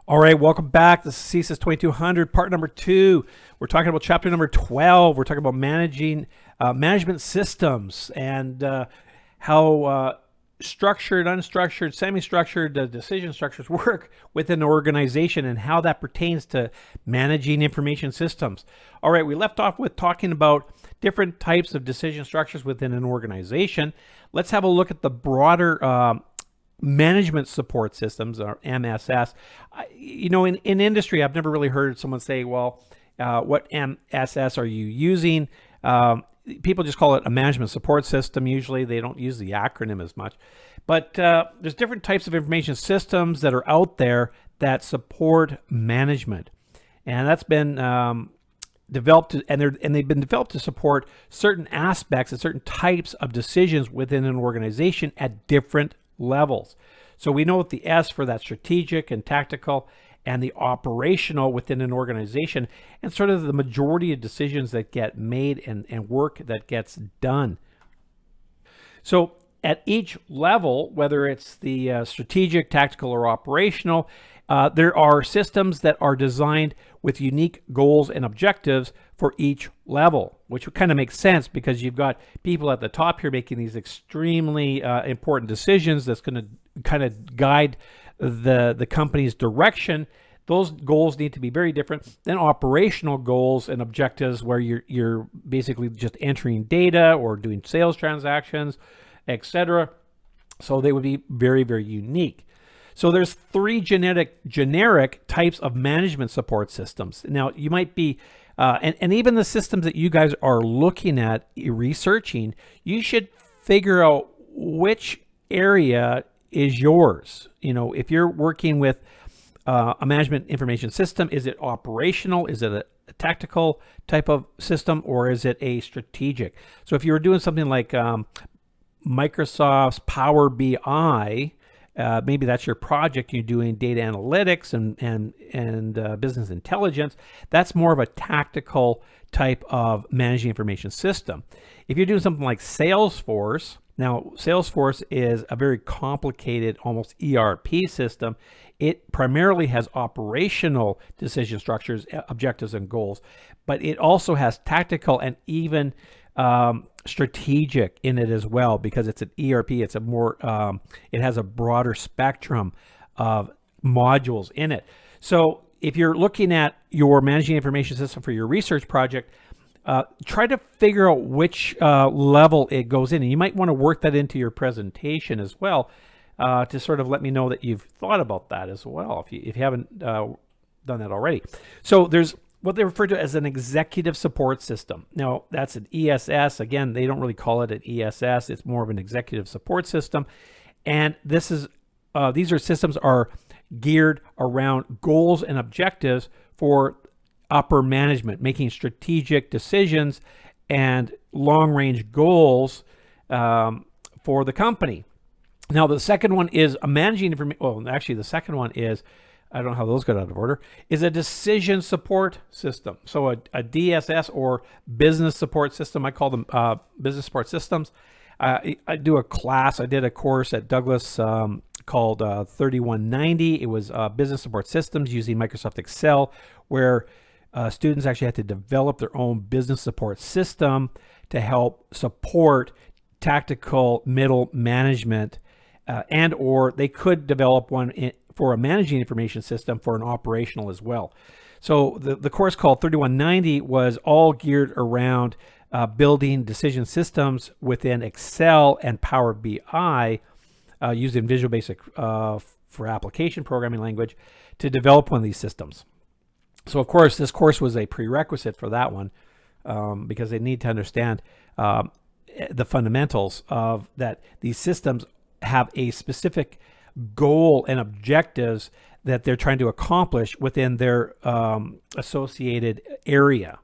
All right, welcome back. This is CSIS 2200, part number 2. We're talking about chapter number 12. We're talking about managing management systems and how structured, unstructured, semi-structured decision structures work within an organization and how that pertains to managing information systems. All right, we left off with talking about different types of decision structures within an organization. Let's have a look at the broader management support systems, or MSS. In industry, I've never really heard someone say, well, what MSS are you using? People just call it a management support system. Usually they don't use the acronym as much. But there's different types of information systems that are out there that support management. And that's been developed, and they've been developed to support certain aspects and certain types of decisions within an organization at different levels. So we know what the S for that strategic and tactical and the operational within an organization, and sort of the majority of decisions that get made and work that gets done. So at each level, whether it's the strategic, tactical, or operational, there are systems that are designed with unique goals and objectives for each level, which kind of makes sense because you've got people at the top here making these extremely important decisions that's going to kind of guide the company's direction. Those goals need to be very different than operational goals and objectives where you're basically just entering data or doing sales transactions, etc. So they would be very, very unique. So there's three generic types of management support systems. Now you might be, and even the systems that you guys are looking at researching, you should figure out which area is yours. If you're working with a management information system, is it operational? Is it a tactical type of system, or is it a strategic? So if you were doing something like Microsoft's Power BI, maybe that's your project, you're doing data analytics and business intelligence, that's more of a tactical type of managing information system. If you're doing something like Salesforce, now Salesforce is a very complicated, almost ERP system. It primarily has operational decision structures, objectives, and goals, but it also has tactical and even strategic in it as well, because it's an ERP. It's a more, it has a broader spectrum of modules in it. So if you're looking at your managing information system for your research project, try to figure out which level it goes in, and you might want to work that into your presentation as well, to sort of let me know that you've thought about that as well, if you haven't done that already. So there's what they refer to as an executive support system. Now that's an ESS. Again, they don't really call it an ESS. It's more of an executive support system. And this is these are systems are geared around goals and objectives for upper management, making strategic decisions and long-range goals for the company. Now the second one is a managing information. Well, actually the second one is, I don't know how those got out of order, is a decision support system. So a DSS, or business support system, I call them business support systems. I do a class, I did a course at Douglas called 3190. It was business support systems using Microsoft Excel, where students actually had to develop their own business support system to help support tactical middle management, and or they could develop one for a managing information system for an operational as well. So the course called 3190 was all geared around building decision systems within Excel and Power BI, using Visual Basic for application programming language to develop one of these systems. So of course this course was a prerequisite for that one, because they need to understand the fundamentals of that these systems have a specific goal and objectives that they're trying to accomplish within their associated area.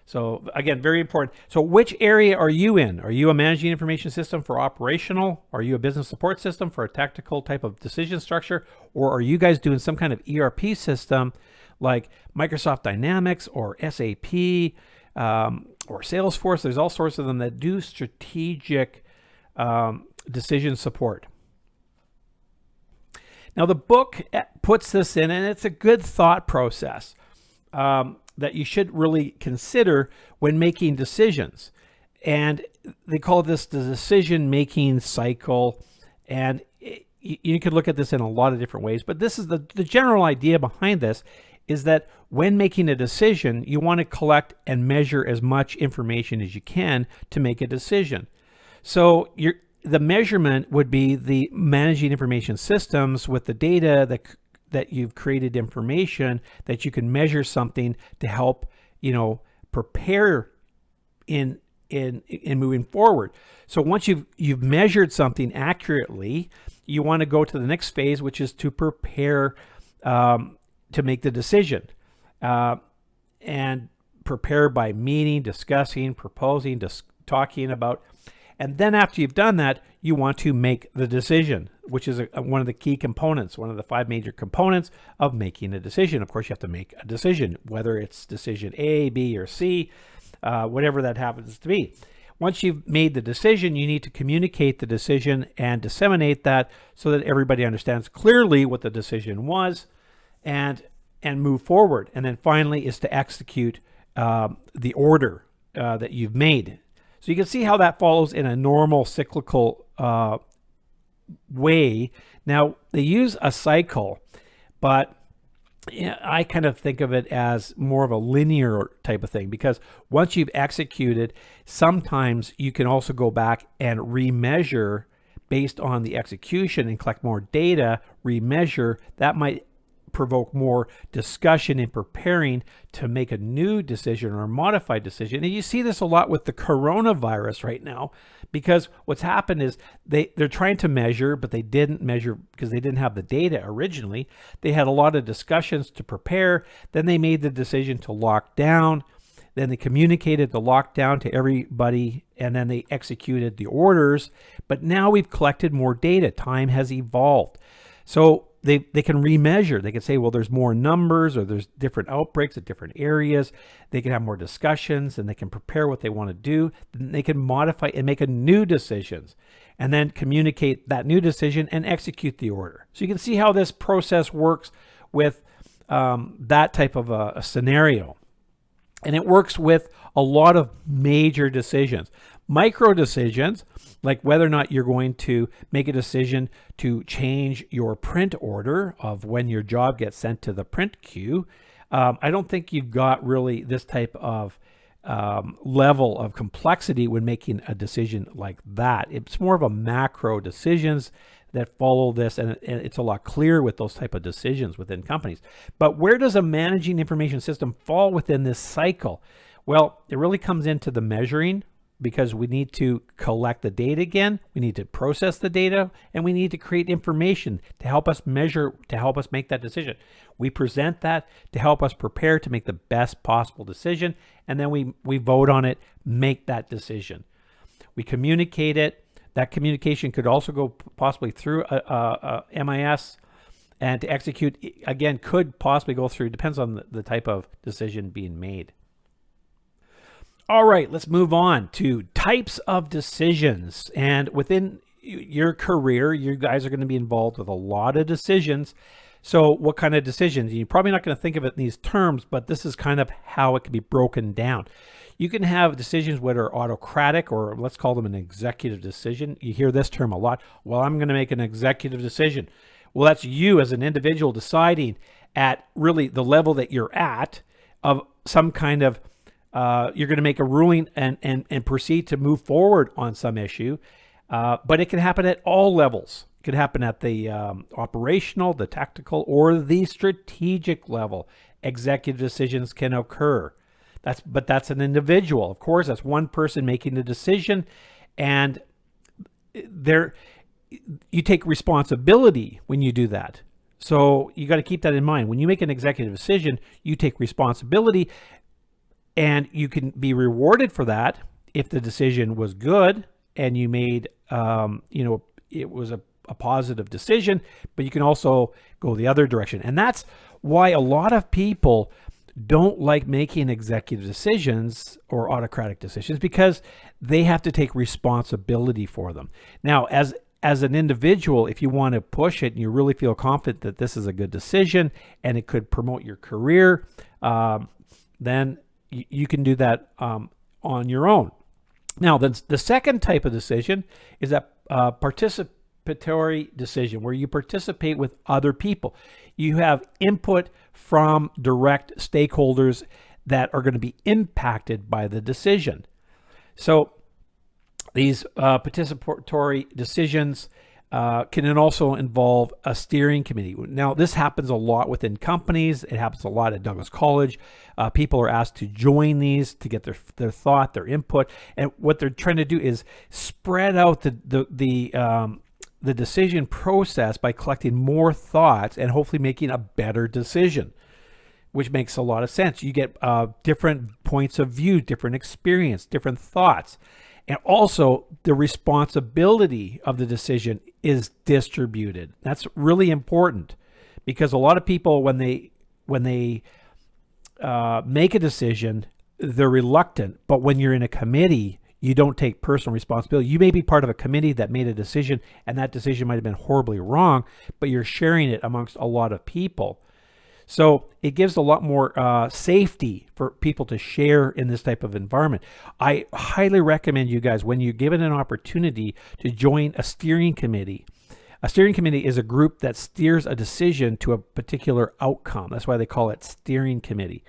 So again, very important. So which area are you in? Are you a managing information system for operational? Are you a business support system for a tactical type of decision structure? Or are you guys doing some kind of ERP system like Microsoft Dynamics or SAP or Salesforce? There's all sorts of them that do strategic decision support. Now, the book puts this in, and it's a good thought process that you should really consider when making decisions. And they call this the decision-making cycle. And you can look at this in a lot of different ways, but this is the general idea behind this is that when making a decision, you want to collect and measure as much information as you can to make a decision. So the measurement would be the managing information systems with the data that you've created information that you can measure something to help, prepare in moving forward. So once you've measured something accurately, you want to go to the next phase, which is to prepare to make the decision, and prepare by meeting, discussing, proposing, talking about. And then after you've done that, you want to make the decision, which is one of the key components, one of the 5 major components of making a decision. Of course, you have to make a decision, whether it's decision A, B, or C, whatever that happens to be. Once you've made the decision, you need to communicate the decision and disseminate that so that everybody understands clearly what the decision was and move forward. And then finally is to execute the order that you've made. So you can see how that follows in a normal cyclical way. Now, they use a cycle, but I kind of think of it as more of a linear type of thing, because once you've executed, sometimes you can also go back and remeasure based on the execution and collect more data, remeasure. That might provoke more discussion in preparing to make a new decision or a modified decision. And you see this a lot with the coronavirus right now, because what's happened is they're trying to measure, but they didn't measure because they didn't have the data originally. They had a lot of discussions to prepare. Then they made the decision to lock down. Then they communicated the lockdown to everybody, and then they executed the orders. But now we've collected more data. Time has evolved. So they can remeasure. They can say, well, there's more numbers, or there's different outbreaks at different areas. They can have more discussions, and they can prepare what they want to do. Then they can modify and make a new decisions, and then communicate that new decision and execute the order. So you can see how this process works with that type of a scenario. And it works with a lot of major decisions. Micro decisions, like whether or not you're going to make a decision to change your print order of when your job gets sent to the print queue. I don't think you've got really this type of level of complexity when making a decision like that. It's more of a macro decisions that follow this, and it's a lot clearer with those type of decisions within companies. But where does a managing information system fall within this cycle? Well, it really comes into the measuring, because we need to collect the data again, we need to process the data, and we need to create information to help us measure, to help us make that decision. We present that to help us prepare to make the best possible decision, and then we vote on it, make that decision. We communicate it. That communication could also go possibly through a MIS, and to execute, again, could possibly go through, depends on the type of decision being made. All right, let's move on to types of decisions. And within your career, you guys are going to be involved with a lot of decisions. So what kind of decisions? You're probably not going to think of it in these terms, but this is kind of how it can be broken down. You can have decisions that are autocratic, or let's call them an executive decision. You hear this term a lot. Well, I'm going to make an executive decision. Well, that's you as an individual deciding at really the level that you're at of some kind of you're going to make a ruling and proceed to move forward on some issue. But it can happen at all levels. It could happen at the operational, the tactical, or the strategic level. Executive decisions can occur. But that's an individual. Of course, that's one person making the decision, and you take responsibility when you do that. So you got to keep that in mind. When you make an executive decision, you take responsibility, and you can be rewarded for that if the decision was good and you made, it was a positive decision, but you can also go the other direction. And that's why a lot of people don't like making executive decisions or autocratic decisions, because they have to take responsibility for them. Now, as as an individual, if you want to push it and you really feel confident that this is a good decision and it could promote your career, then you can do that on your own. Now, the second type of decision is that participatory decision, where you participate with other people. You have input from direct stakeholders that are going to be impacted by the decision. So these participatory decisions can also involve a steering committee. Now, this happens a lot within companies. It happens a lot at Douglas College. People are asked to join these to get their thought, their input, and what they're trying to do is spread out the decision process by collecting more thoughts and hopefully making a better decision, which makes a lot of sense. You get different points of view, different experience, different thoughts. And also, the responsibility of the decision is distributed. That's really important, because a lot of people, when they make a decision, they're reluctant. But when you're in a committee, you don't take personal responsibility. You may be part of a committee that made a decision, and that decision might have been horribly wrong, but you're sharing it amongst a lot of people. So it gives a lot more safety for people to share in this type of environment. I highly recommend you guys, when you're given an opportunity, to join a steering committee. A steering committee is a group that steers a decision to a particular outcome. That's why they call it steering committee.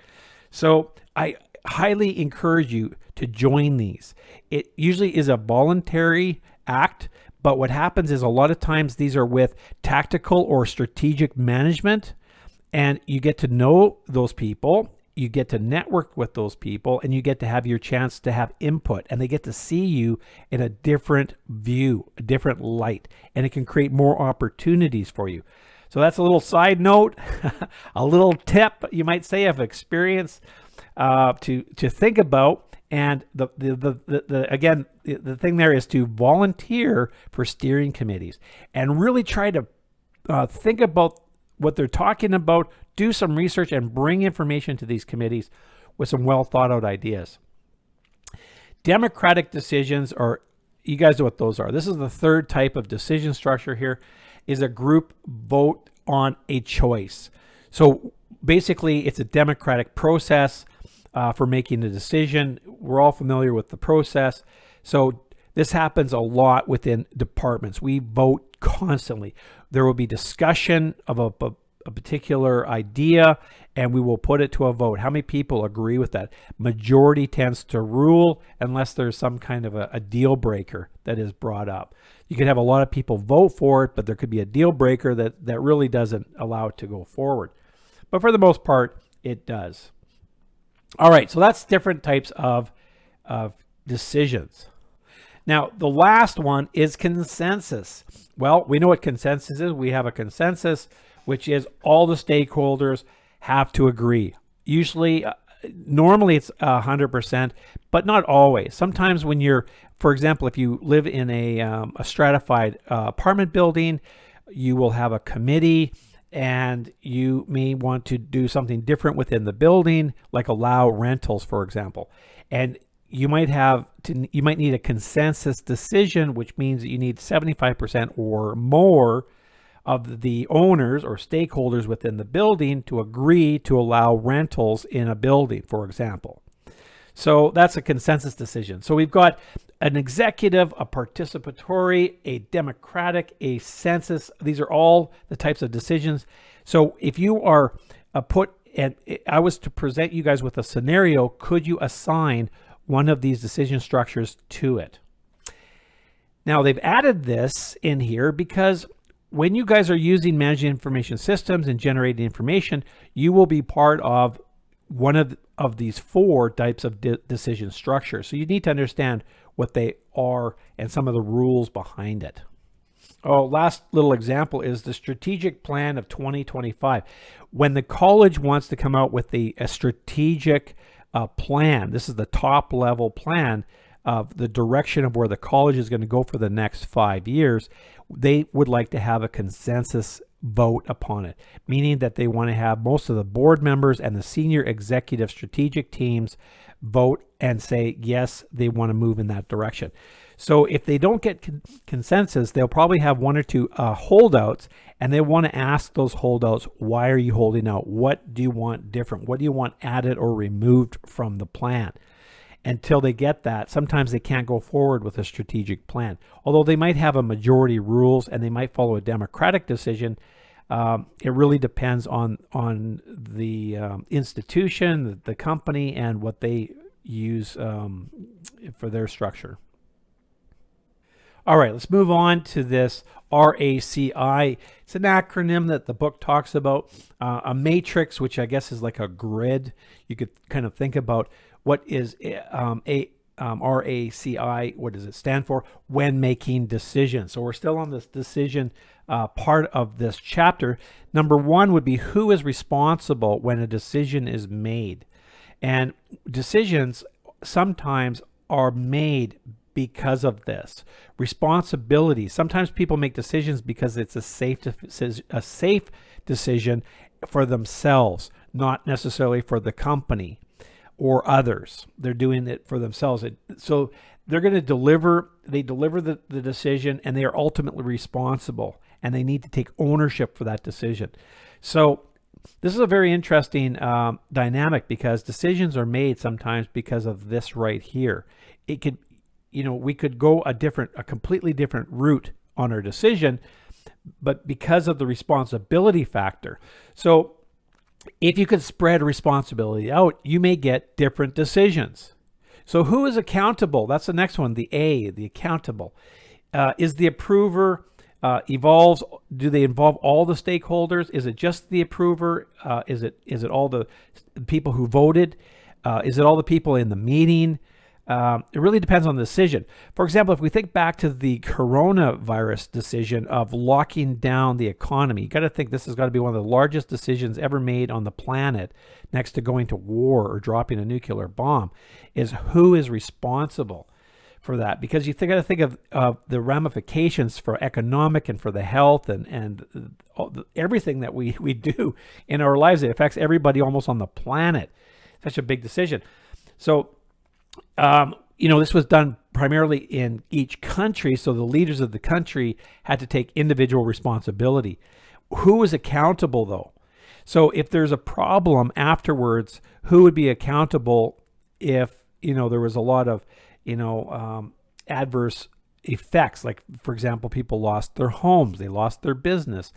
So I highly encourage you to join these. It usually is a voluntary act, but what happens is a lot of times these are with tactical or strategic management. And you get to know those people, you get to network with those people, and you get to have your chance to have input. And they get to see you in a different view, a different light, and it can create more opportunities for you. So that's a little side note, a little tip, you might say, of experience to think about. And again, the thing there is to volunteer for steering committees and really try to think about what they're talking about, do some research, and bring information to these committees with some well thought out ideas. Democratic decisions are, you guys know what those are. This is the third type of decision structure here, is a group vote on a choice. So basically it's a democratic process for making a decision. We're all familiar with the process. So this happens a lot within departments. We vote constantly. There will be discussion of a particular idea, and we will put it to a vote. How many people agree with that? Majority tends to rule unless there's some kind of a deal breaker that is brought up. You could have a lot of people vote for it, but there could be a deal breaker that really doesn't allow it to go forward. But for the most part, it does. All right, so that's different types of decisions. Now, the last one is consensus. Well, we know what consensus is. We have a consensus, which is all the stakeholders have to agree. Usually, normally it's 100%, but not always. Sometimes when you're, for example, if you live in a stratified apartment building, you will have a committee, and you may want to do something different within the building, like allow rentals, for example. And you might need a consensus decision, which means that you need 75% or more of the owners or stakeholders within the building to agree to allow rentals in a building, for example. So that's a consensus decision. So we've got an executive, a participatory, a democratic, a census. These are all the types of decisions. So if you are and I was to present you guys with a scenario, could you assign one of these decision structures to it? Now, they've added this in here because when you guys are using managing information systems and generating information, you will be part of one of these four types of decision structures. So you need to understand what they are and some of the rules behind it. Oh, last little example is the strategic plan of 2025. When the college wants to come out with a strategic plan, this is the top level plan of the direction of where the college is going to go for the next 5 years, they would like to have a consensus vote upon it, meaning that they want to have most of the board members and the senior executive strategic teams vote and say, yes, they want to move in that direction. So if they don't get consensus, they'll probably have one or two holdouts, and they want to ask those holdouts, why are you holding out? What do you want different? What do you want added or removed from the plan? Until they get that, sometimes they can't go forward with a strategic plan. Although they might have a majority rules and they might follow a democratic decision, it really depends on the institution, the company, and what they use for their structure. All right, let's move on to this RACI. It's an acronym that the book talks about, a matrix, which I guess is like a grid. You could kind of think about what is RACI, what does it stand for? When making decisions. So we're still on this decision part of this chapter. Number one would be who is responsible when a decision is made. And decisions sometimes are made because of this. Responsibility. Sometimes people make decisions because it's a safe decision for themselves, not necessarily for the company or others. They're doing it for themselves. So they're going to deliver the decision, and they are ultimately responsible, and they need to take ownership for that decision. So this is a very interesting dynamic, because decisions are made sometimes because of this right here. It could, we could go a completely different route on our decision, but because of the responsibility factor. So if you could spread responsibility out, you may get different decisions. So who is accountable? That's the next one, the A, the accountable. Is the approver evolves? Do they involve all the stakeholders? Is it just the approver? Is it all the people who voted? Is it all the people in the meeting? It really depends on the decision. For example, if we think back to the coronavirus decision of locking down the economy, you got to think this has got to be one of the largest decisions ever made on the planet, next to going to war or dropping a nuclear bomb, is who is responsible for that. Because you got to think of the ramifications for economic and for the health and everything that we do in our lives. It affects everybody almost on the planet. Such a big decision. So this was done primarily in each country, so the leaders of the country had to take individual responsibility. Who is accountable, though? So if there's a problem afterwards, who would be accountable if, there was a lot of, adverse effects? Like, for example, people lost their homes, they lost their business.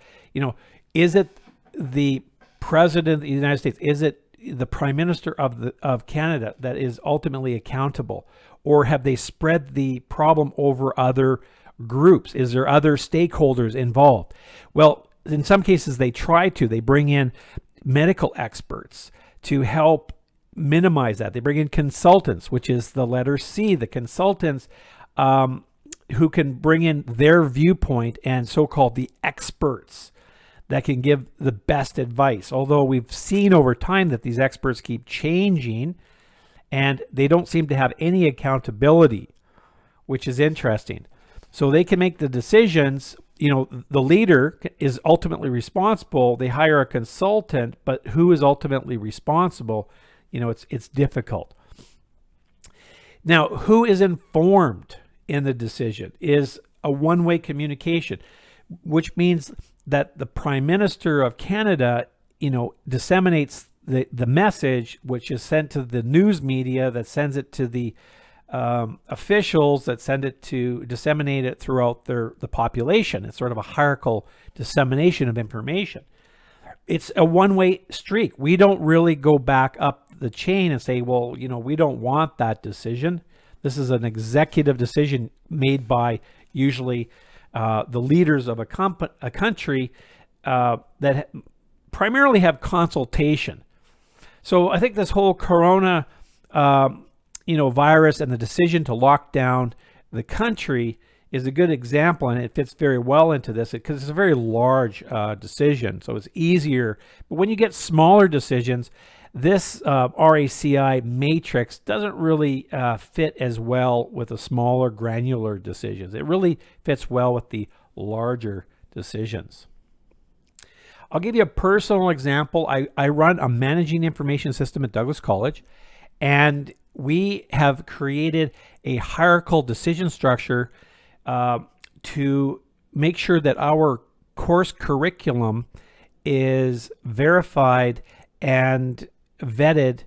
Is it the president of the United States? Is it the Prime Minister of Canada that is ultimately accountable? Or have they spread the problem over other groups? Is there other stakeholders involved? Well, in some cases they try to. They bring in medical experts to help minimize that. They bring in consultants, which is the letter C, the consultants who can bring in their viewpoint, and so-called the experts that can give the best advice. Although we've seen over time that these experts keep changing and they don't seem to have any accountability, which is interesting. So they can make the decisions, the leader is ultimately responsible. They hire a consultant, but who is ultimately responsible? It's difficult. Now, who is informed in the decision is a one-way communication, which means that the Prime Minister of Canada, disseminates the message, which is sent to the news media, that sends it to the officials, that send it to disseminate it throughout the population. It's sort of a hierarchical dissemination of information. It's a one-way streak. We don't really go back up the chain and say, well, we don't want that decision. This is an executive decision made by usually the leaders of a country that primarily have consultation. So I think this whole corona, virus and the decision to lock down the country is a good example, and it fits very well into this because it's a very large decision. So it's easier. But when you get smaller decisions, this RACI matrix doesn't really fit as well with the smaller granular decisions. It really fits well with the larger decisions. I'll give you a personal example. I run a managing information system at Douglas College, and we have created a hierarchical decision structure to make sure that our course curriculum is verified and vetted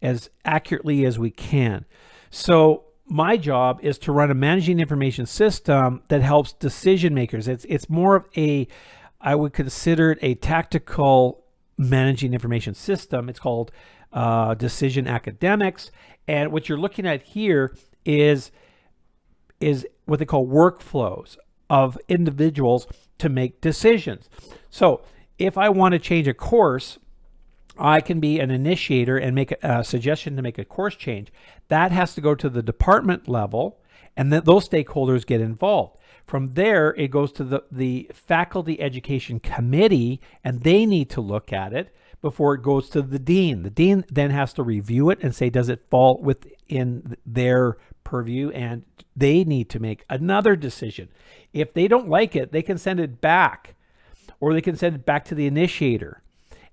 as accurately as we can. So my job is to run a managing information system that helps decision makers. It's more of a, I would consider it a tactical managing information system. It's called Decision Academics. And what you're looking at here is what they call workflows of individuals to make decisions. So if I want to change a course, I can be an initiator and make a suggestion to make a course change. That has to go to the department level, and then those stakeholders get involved. From there, it goes to the faculty education committee, and they need to look at it before it goes to the dean. The dean then has to review it and say, does it fall within their purview? And they need to make another decision. If they don't like it, they can send it back, or they can send it back to the initiator.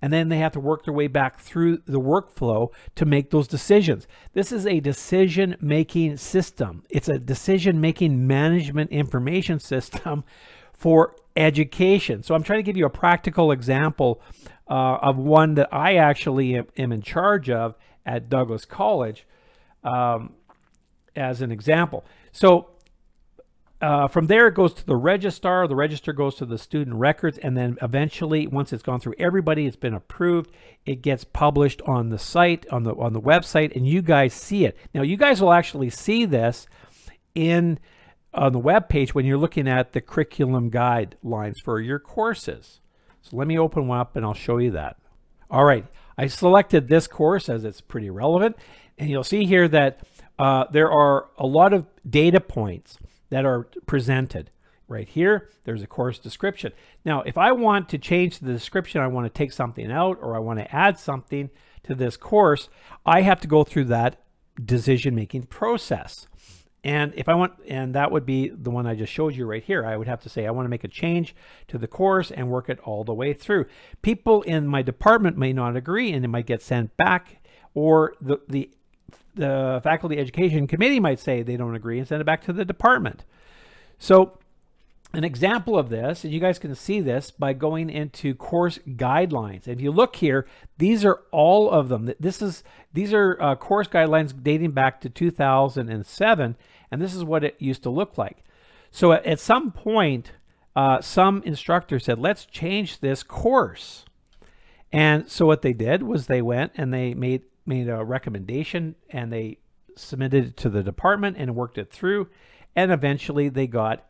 And then they have to work their way back through the workflow to make those decisions. This is a decision-making system. It's a decision-making management information system for education. So I'm trying to give you a practical example of one that I actually am in charge of at Douglas College as an example. So from there, it goes to the register goes to the student records, and then eventually, once it's gone through everybody, it's been approved, it gets published on the site, on the website, and you guys see it. Now, you guys will actually see this on the web page when you're looking at the curriculum guidelines for your courses. So let me open one up and I'll show you that. All right, I selected this course as it's pretty relevant, and you'll see here that there are a lot of data points that are presented. Right here, there's a course description. Now, if I want to change the description, I want to take something out, or I want to add something to this course, I have to go through that decision-making process. And if I want, and that would be the one I just showed you right here, I would have to say, I want to make a change to the course and work it all the way through. People in my department may not agree, and it might get sent back, or the faculty education committee might say they don't agree and send it back to the department. So an example of this, and you guys can see this by going into course guidelines. If you look here, these are all of them. These are course guidelines dating back to 2007, and this is what it used to look like. So at some point, some instructor said, let's change this course. And so what they did was they went and they made a recommendation, and they submitted it to the department and worked it through, and eventually they got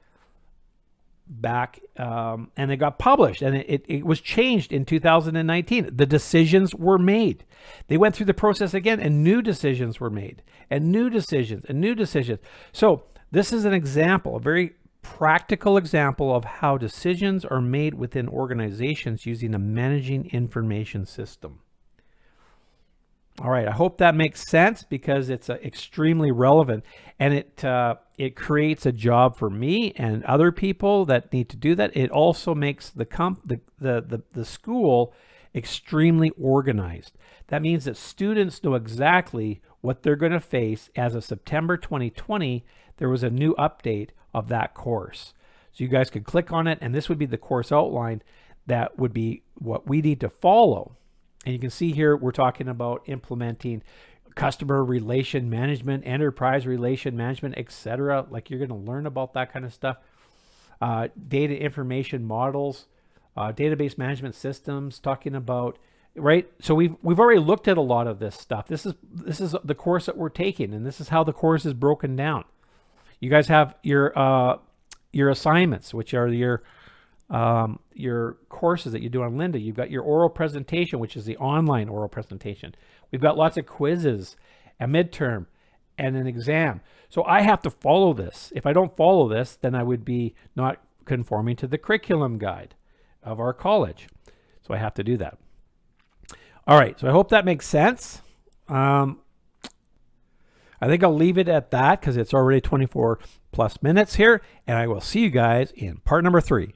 back and they got published, and it was changed in 2019. The decisions were made. They went through the process again, and new decisions were made, and new decisions and new decisions. So this is an example, a very practical example of how decisions are made within organizations using a managing information system. All right, I hope that makes sense, because it's extremely relevant, and it creates a job for me and other people that need to do that. It also makes the school extremely organized. That means that students know exactly what they're going to face. As of September 2020, there was a new update of that course. So you guys could click on it, and this would be the course outline that would be what we need to follow. And you can see here, we're talking about implementing customer relation management, enterprise relation management, etc. Like, you're going to learn about that kind of stuff. Data information models, database management systems, talking about, right? So we've already looked at a lot of this stuff. This is the course that we're taking, and this is how the course is broken down. You guys have your assignments, which are your courses that you do on Lynda. You've got your oral presentation, which is the online oral presentation. We've got lots of quizzes, a midterm, and an exam. So I have to follow this. If I don't follow this, then I would be not conforming to the curriculum guide of our college. So I have to do that. All right, so I hope that makes sense. I think I'll leave it at that, because it's already 24 plus minutes here, and I will see you guys in part number 3.